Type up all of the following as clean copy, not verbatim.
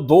2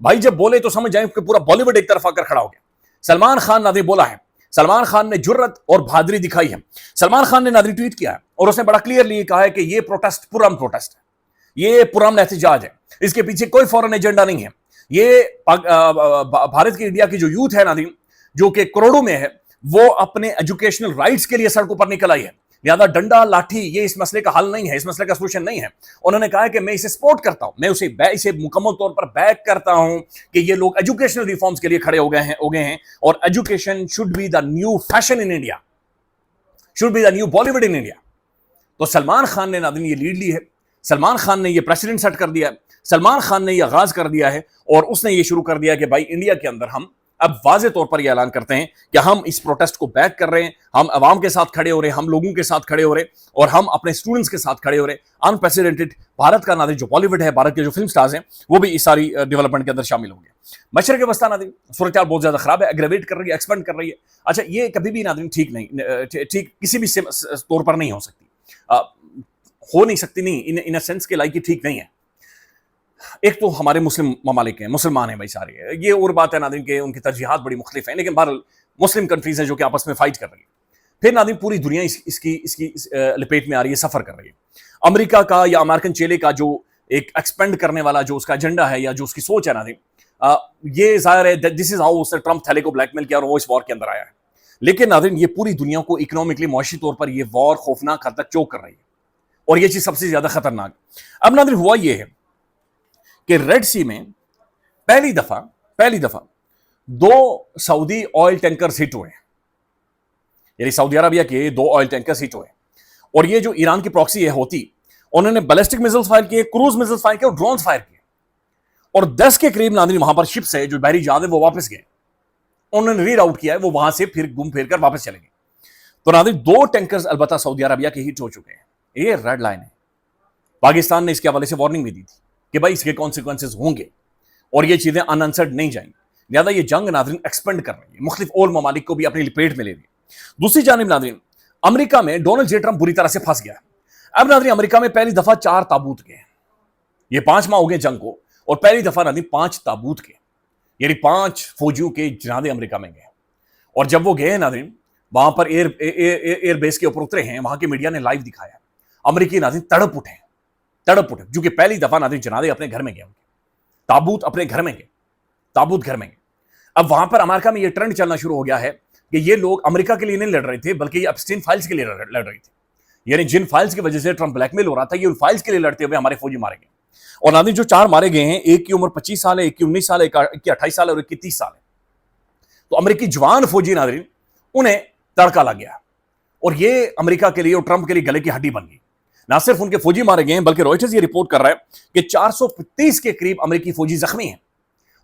بھائی جب بولے تو سمجھ جائیں کہ پورا بالی ووڈ ایک طرف آ کر کھڑا ہو گیا. سلمان خان ناظرین بولا ہے, سلمان خان نے جرت اور بہادری دکھائی ہے. سلمان خان نے ناظرین ٹویٹ کیا ہے اور اس نے بڑا کلیئرلی کہا ہے کہ یہ پروٹیسٹ پرامن پروٹیسٹ ہے, یہ پرامن احتجاج ہے, اس کے پیچھے کوئی فورن ایجنڈا نہیں ہے. یہ بھارت کی انڈیا کی جو یوتھ ہے ناظرین, جو کہ کروڑوں میں ہے, وہ اپنے ایجوکیشنل رائٹس کے لیے سڑکوں پر نکل آئی ہے. لہذا ڈنڈا لاٹھی یہ اس مسئلے کا حل نہیں ہے, اس مسئلے کا سولوشن نہیں ہے. انہوں نے کہا ہے کہ میں اسے سپورٹ کرتا ہوں, میں اسے مکمل طور پر بیک کرتا ہوں کہ یہ لوگ ایجوکیشنل ریفارمز کے لیے کھڑے ہو گئے ہیں اور education should be the new fashion in India, should be the new Bollywood in India. تو سلمان خان نے ناظرین یہ لیڈ لی ہے, سلمان خان نے یہ پریسیڈنٹ سیٹ کر دیا ہے, سلمان خان نے یہ آغاز کر دیا ہے اور اس نے یہ شروع کر دیا کہ بھائی انڈیا کے اندر ہم اب واضح طور پر یہ اعلان کرتے ہیں کہ ہم اس پروٹیسٹ کو بیک کر رہے ہیں, ہم عوام کے ساتھ کھڑے ہو رہے ہیں, ہم لوگوں کے ساتھ کھڑے ہو رہے ہیں اور ہم اپنے اسٹوڈنٹس کے ساتھ کھڑے ہو رہے ہیں. انپریسیڈنٹڈ بھارت کا ناظرین جو بالی ووڈ ہے, بھارت کے جو فلم سٹارز ہیں وہ بھی اس ساری ڈیولپمنٹ کے اندر شامل ہوں گے. مشرق وسطیٰ ناظرین صورتحال بہت زیادہ خراب ہے, ایگریویٹ کر رہی ہے, ایکسپینڈ کر رہی ہے. اچھا یہ کبھی بھی ناظرین ٹھیک کسی بھی طور پر نہیں ہو سکتی, ہو نہیں سکتی, نہیں ان سینس کے لائک ٹھیک نہیں ہے. ایک تو ہمارے مسلم ممالک ہیں, مسلمان ہیں بھائی سارے, یہ اور بات ہے ناظرین کہ ان کی ترجیحات بڑی مختلف ہیں, لیکن بہرحال مسلم کنٹریز ہیں جو کہ آپس میں فائٹ کر رہی ہے. پھر ناظرین پوری دنیا اس کی لپیٹ میں آ رہی ہے, سفر کر رہی ہے. امریکہ کا یا امریکن چیلے کا جو ایک ایکسپینڈ کرنے والا جو اس کا ایجنڈا ہے یا جو اس کی سوچ ہے ناظرین, یہ ظاہر ہے دس از ہاؤ اس نے ٹرمپ تھیلے کو بلیک میل کیا اور وہ اس وار کے اندر آیا ہے. لیکن ناظرین یہ پوری دنیا کو اکنامکلی معاشی طور پر یہ وار خوفناک حد تک چوک کر رہی ہے اور یہ چیز سب سے زیادہ خطرناک. اب ناظرین ہوا یہ ہے کہ ریڈ سی میں پہلی دفعہ 2 سعودی آئل ٹینکرز ہٹ ہوئے ہیں, یعنی سعودی عربیہ کے 2 آئل ٹینکرز ہٹ ہوئے ہیں. اور یہ جو ایران کی پراکسی ہے ہوتی, انہوں نے بیلسٹک میزائلز فائر کیے, کروز میزائلز فائر کیے اور ڈرونز فائر کیے, اور 10 کے قریب ناظرین وہاں پر شپس ہے جو بحری جہاز ہے وہ واپس گئے, انہوں نے ری راؤٹ کیا ہے, وہ وہاں سے پھر گھوم پھر کر واپس چلے گئے. تو ناظرین 2 ٹینکرز البتہ سعودی عربیہ کے ہٹ ہو چکے ہیں. یہ ریڈ لائن ہے. پاکستان نے اس کے حوالے سے وارننگ بھی دی تھی کہ بھائی اس کے کانسیکوینسز ہوں گے اور یہ چیزیں انسرڈ نہیں جائیں گی. لہٰذا یہ جنگ ناظرین ایکسپینڈ کر رہی ہے, مختلف اور ممالک کو بھی اپنی لپیٹ میں لے رہی ہے. دوسری جانب ناظرین امریکہ میں ڈونلڈ جے ٹرمپ بری طرح سے پھنس گیا. اب ناظرین امریکہ میں پہلی دفعہ 4 تابوت گئے, یہ 5 ماہ ہو گئے جنگ کو اور پہلی دفعہ ناظرین 5 تابوت گئے, یعنی 5 فوجیوں کے جنازے امریکہ میں گئے. اور جب وہ گئے ناظرین وہاں پر ایئر بیس کے اوپر اترے ہیں, وہاں کی میڈیا نے لائیو دکھایا, امریکی ناظرین تڑپ اٹھے جو کہ پہلی دفعہ ناظرین جنازے اپنے گھر میں گئے, تابوت اپنے گھر میں گئے. اب وہاں پر امریکہ میں یہ ٹرینڈ چلنا شروع ہو گیا ہے کہ یہ لوگ امریکہ کے لیے نہیں لڑ رہے تھے بلکہ یہ اپسٹین فائلز کے لیے لڑ رہے تھے, یعنی جن فائلز کی وجہ سے ٹرمپ بلیک میل ہو رہا تھا, یہ ان فائلز کے لیے لڑتے ہوئے ہمارے فوجی مارے گئے. اور ناظرین جو 4 مارے گئے ہیں, ایک کی عمر 25 سال ہے, ایک کی 19 سال ہے, ایک کی 28 سال ہے اور ایک کی 30 سال ہے. تو امریکی جوان فوجی ناظرین انہیں تڑکا لگ گیا اور یہ امریکہ کے لیے اور ٹرمپ کے لیے گلے کی ہڈی بن گئی. نہ صرف ان کے فوجی مارے گئے ہیں بلکہ روئٹرز یہ رپورٹ کر رہا ہے کہ 435 کے قریب امریکی فوجی زخمی ہیں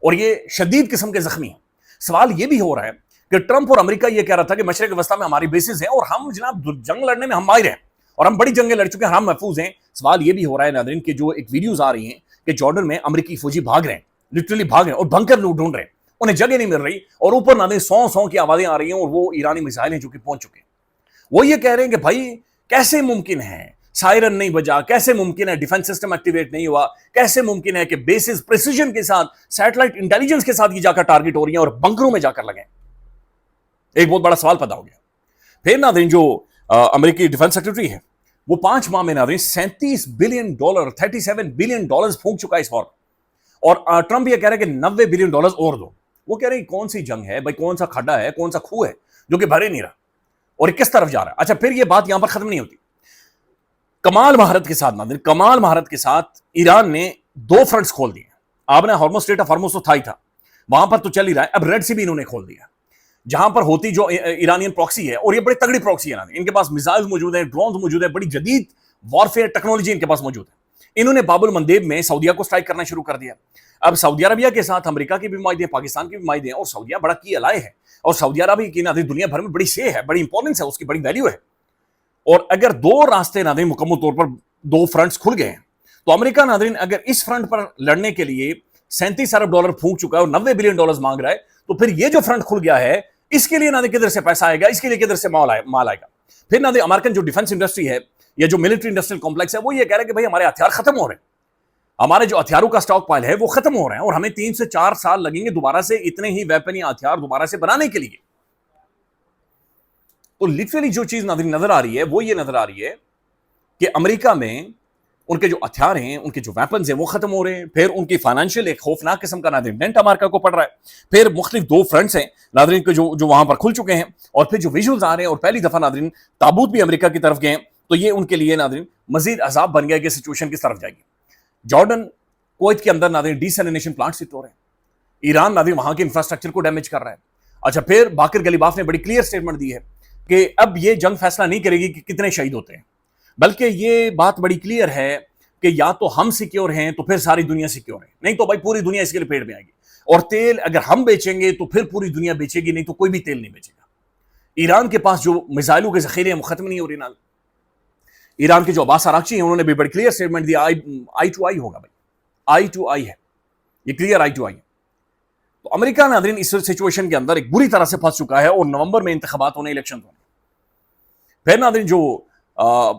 اور یہ شدید قسم کے زخمی ہیں. سوال یہ بھی ہو رہا ہے کہ ٹرمپ اور امریکہ یہ کہہ رہا تھا کہ مشرق وسطیٰ میں ہماری بیسز ہیں اور ہم جناب جنگ لڑنے میں ہم ماہر ہیں اور ہم بڑی جنگیں لڑ چکے ہیں, ہم محفوظ ہیں. سوال یہ بھی ہو رہا ہے ناظرین کہ جو ایک ویڈیوز آ رہی ہیں کہ جارڈن میں امریکی فوجی بھاگ رہے ہیں, لٹرلی بھاگ رہے ہیں اور بنکر لوگ ڈھونڈ رہے ہیں, انہیں جگہ نہیں مل رہی اور اوپر ناظرین 100 کی آوازیں آ رہی ہیں اور وہ ایرانی میزائل ہیں جو کہ پہنچ چکے ہیں. وہ یہ کہہ رہے ہیں کہ بھائی کیسے ممکن ہے سائرن نہیں بجا, کیسے ممکن ہے ڈیفنس سسٹم ایکٹیویٹ نہیں ہوا, کیسے ممکن ہے کہ بیسز پریسیجن کے ساتھ سیٹلائٹ انٹیلیجنس کے ساتھ یہ جا کر ٹارگٹ ہو رہی ہیں اور بنکروں میں جا کر لگیں. ایک بہت بڑا سوال پیدا ہو گیا. پھر ناظرین جو امریکی ڈیفنس سیکرٹری ہے وہ 5 ماہ میں ناظرین $37 بلین $37 بلین پھونک چکا ہے اس وار, اور ٹرمپ یہ کہہ رہے ہیں کہ $90 بلین اور دو. وہ کہہ رہے ہیں کون سی جنگ ہے بھائی, کون سا کھڈا ہے, کون سا کھو ہے جو کہ بھرے نہیں رہا اور کس طرف جا رہا ہے. اچھا پھر یہ بات یہاں پر ختم نہیں ہوتی. کمال مہارت کے ساتھ ایران نے 2 فرنٹس کھول دیے. آپ نے ہارموز اسٹریٹ آف ہارموز تو تھا ہی تھا, وہاں پر تو چل ہی رہا ہے. اب ریڈ سی بھی انہوں نے کھول دیا جہاں پر ہوتی جو ایرانین پراکسی ہے, اور یہ بڑی تگڑی پراکسی ہے. ان کے پاس میزائل موجود ہیں, ڈرونز موجود ہیں, بڑی جدید وارفیئر ٹیکنالوجی ان کے پاس موجود ہے. انہوں نے باب المندیب میں سعودیہ کو سٹرائک کرنا شروع کر دیا. اب سعودی عربیہ کے ساتھ امریکہ کے بھی معاہدے ہیں, پاکستان کے بھی معاہدے ہیں, اور سعودیہ بڑا کی الائے ہے اور سعودی عربیہ کی ناظرین دنیا بھر میں بڑی سے ہے, بڑی امپورٹنس ہے, اس کی بڑی ویلیو ہے. اور اگر 2 راستے ناظرین مکمل طور پر 2 فرنٹس کھل گئے ہیں تو امریکہ ناظرین اگر اس فرنٹ پر لڑنے کے لیے $37 ارب پھونک چکا ہے اور $90 بلین مانگ رہا ہے, تو پھر یہ جو فرنٹ کھل گیا ہے اس کے لیے ناظرین کدھر سے پیسہ آئے گا, اس کے لیے کدھر سے مال آئے گا. پھر ناظرین امریکن جو ڈیفنس انڈسٹری ہے یا جو ملٹری انڈسٹریل کمپلیکس ہے وہ یہ کہہ رہا ہے کہ بھائی ہمارے ہتھیار ختم ہو رہے ہیں, ہمارے جو ہتھیاروں کا سٹاک پائل ہے وہ ختم ہو رہے ہیں اور ہمیں 3 سے 4 سال لگیں گے دوبارہ سے اتنے ہی ویپن یا ہتھیار دوبارہ سے بنانے کے لیے. تو لٹرلی جو چیز نظر آ رہی ہے وہ یہ نظر آ رہی ہے کہ امریکہ میں ان کے جو ہتھیار ہیں، ان کے جو ویپنز ہیں وہ ختم ہو رہے ہیں. پھر ان کی فائنینشیل ایک خوفناک قسم کا ناظرین ڈنٹ امریکہ کو پڑ رہا ہے. پھر مختلف 2 فرنٹس ہیں ناظرین کے جو وہاں پر کھل چکے ہیں، اور پھر جو ویژولز آ رہے ہیں اور پہلی دفعہ ناظرین تابوت بھی امریکہ کی طرف گئے ہیں. تو یہ ان کے لیے ناظرین مزید عذاب بن گیا کہ سچویشن کس طرف جائے گی. جارڈن کویت کے اندر ناظرین ڈیسیلینیشن پلانٹ سے تو رہے ہیں. ایران ناظرین وہاں کے انفراسٹرکچر کو ڈیمیج کر رہا ہے. اچھا پھر باقر غلیباف نے بڑی کلیئر سٹیٹمنٹ دی ہے کہ اب یہ جنگ فیصلہ نہیں کرے گی کہ کتنے شہید ہوتے ہیں، بلکہ یہ بات بڑی کلیئر ہے کہ یا تو ہم سیکیور ہیں تو پھر ساری دنیا سیکیور ہے، نہیں تو بھائی پوری دنیا اس کے لیے پیڑ میں آئے گی. اور تیل اگر ہم بیچیں گے تو پھر پوری دنیا بیچے گی، نہیں تو کوئی بھی تیل نہیں بیچے گا. ایران کے پاس جو میزائلوں کے ذخیرے ہیں وہ ختم نہیں ہو رہے. ایران کے جو عباس آراغچی ہیں انہوں نے بھی بڑی کلیئر سٹیٹمنٹ دیا، آئی ٹو آئی ہوگا بھائی، آئی ٹو آئی ہے، یہ کلیئر آئی ٹو آئی ہے. تو امریکہ ناظرین اس سچویشن کے اندر ایک بری طرح سے پھنس چکا ہے اور نومبر میں انتخابات ہونے، الیکشن ہونے. پھر ناظرین جو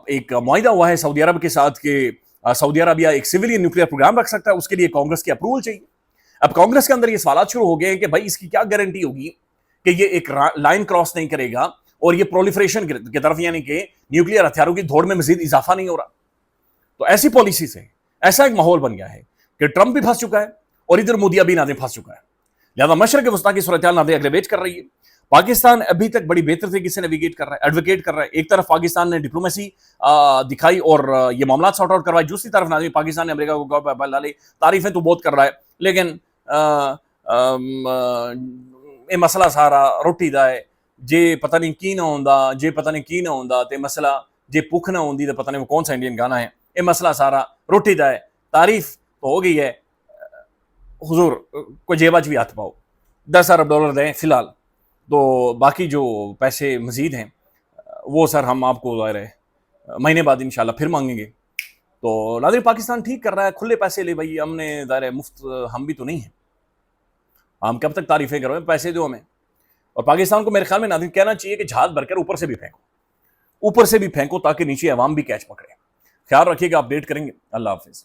ایک معاہدہ ہوا ہے سعودی عرب کے ساتھ کہ سعودی عربیہ ایک سویلین نیوکلیئر پروگرام رکھ سکتا ہے، اس کے لیے کانگریس کی اپروول چاہیے. اب کانگریس کے اندر یہ سوالات شروع ہو گئے ہیں کہ بھائی اس کی کیا گارنٹی ہوگی کہ یہ ایک لائن کراس نہیں کرے گا اور یہ پرولیفریشن کی طرف، یعنی کہ نیوکلیئر ہتھیاروں کی دھوڑ میں مزید اضافہ نہیں ہو رہا. تو ایسی پالیسی سے ایسا ایک ماحول بن گیا ہے کہ ٹرمپ بھی پھنس چکا ہے اور ادھر مودی ابھی ناظرین پھنس چکا ہے. لہذا مشرق وسطیٰ کی صورتحال ناظرین اگریویٹ کر رہی ہے. پاکستان ابھی تک بڑی بہتر طریقے سے نیویگیٹ کر رہا ہے، ایڈوکیٹ کر رہا ہے. ایک طرف پاکستان نے ڈپلومیسی دکھائی اور یہ معاملات سارٹ آؤٹ کروائی، دوسری طرف ناظرین پاکستان نے امریکہ کو ڈالے. تعریفیں تو بہت کر رہا ہے لیکن یہ مسئلہ سارا روٹی دا ہے. جے پتہ نہیں کی نہ ہوندا تے مسئلہ جے بھوک نہ ہوندی تے پتہ نہیں وہ کون سا انڈین گانا ہے. یہ مسئلہ سارا روٹی دا ہے. تعریف تو ہو گئی ہے، حضور کو جیباج بھی ہاتھ پاؤ، $10 ارب دیں فی الحال، تو باقی جو پیسے مزید ہیں وہ سر ہم آپ کو ظاہر ہے مہینے بعد انشاءاللہ پھر مانگیں گے. تو ناظرین پاکستان ٹھیک کر رہا ہے، کھلے پیسے لے بھائی، ہم نے ظاہر ہے مفت ہم بھی تو نہیں ہیں، ہم کب تک تعریفیں کرو، پیسے دو ہمیں. اور پاکستان کو میرے خیال میں ناظرین کہنا چاہیے کہ جہاز بھر کر اوپر سے بھی پھینکو تاکہ نیچے عوام بھی کیچ پکڑے. خیال رکھیے گا، اپڈیٹ کریں گے. اللہ حافظ.